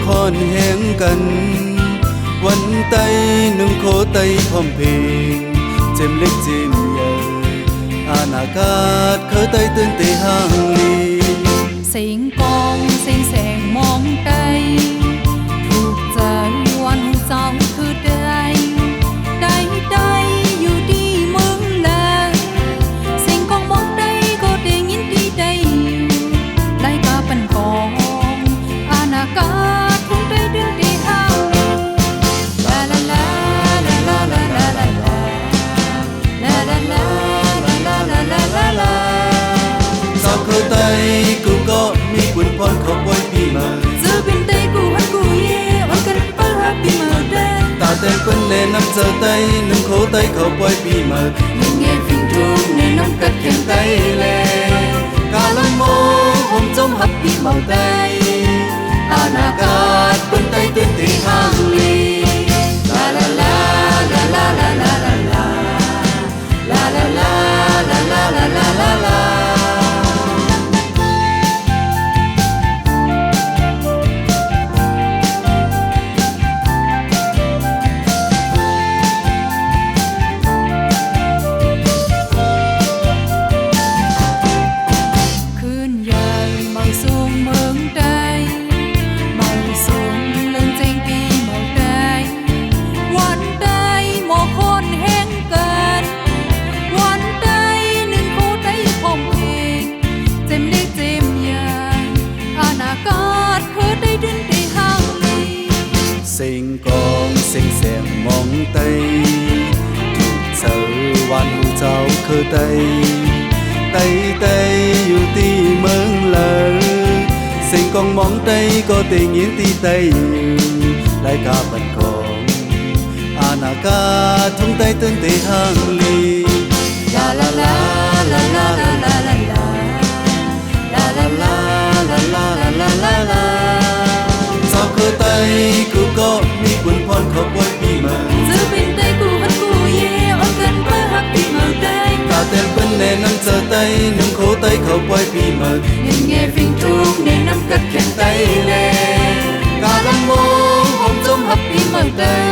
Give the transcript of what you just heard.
con hẹn cầnวันไตนุ่งโคไตพร้อมเพลงเจมเล็กเจมใหญ่อนาคตเคยไตตื่นเตะห่างลีเสียงกองเสียงแสงมองไตถูกใจวันหูเจ้าคือได้ได้อยู่ที่เมืองเลยเสียงกองมองไตก็ได้ยินที่ได้ไล่กาปันกองอนาคตคงได้ดึงที่ห่างkhơi tay cũng có mi quần con khẩu quay pi mờ giữa bên tay của hắn của ye hắn cần bơ happy mờ đây ta tên quân nè nắm giờ tay nâng khổ tay khẩu quay pi mờ nhưng nghe phim trung nè nắm cất khen tay lệ cả lăng mô hôm trong happy màu tay anakat quân tay tên tì hàng ly la la la la la la la la la la la la la la la la la sinh con sinh xem mong tay thuộc sợวันหูเจ้าคือไตไตอยู่ที่เมืองเลยสิ่งกองมองไตก็ตียินที่ไตไล่กาบันกองอนาคตทุ่งไตตื่นเตะห่างลีลาลาลาลาลาลาลาลาลาลาลาลาลาลาลาลาลาsao khơi tay cứ có mi quần con khẩu quay pi mờ giữa bên tay của hắn của ye ôm gần bơ happy mờ đây cả tên quân nè nắm giờ tay nâng khổ tay khẩu quay pi mờ nhưng nghe phim trung nè nắm cất khen tay lệ cả lăng mô hôm trong happy mờ tay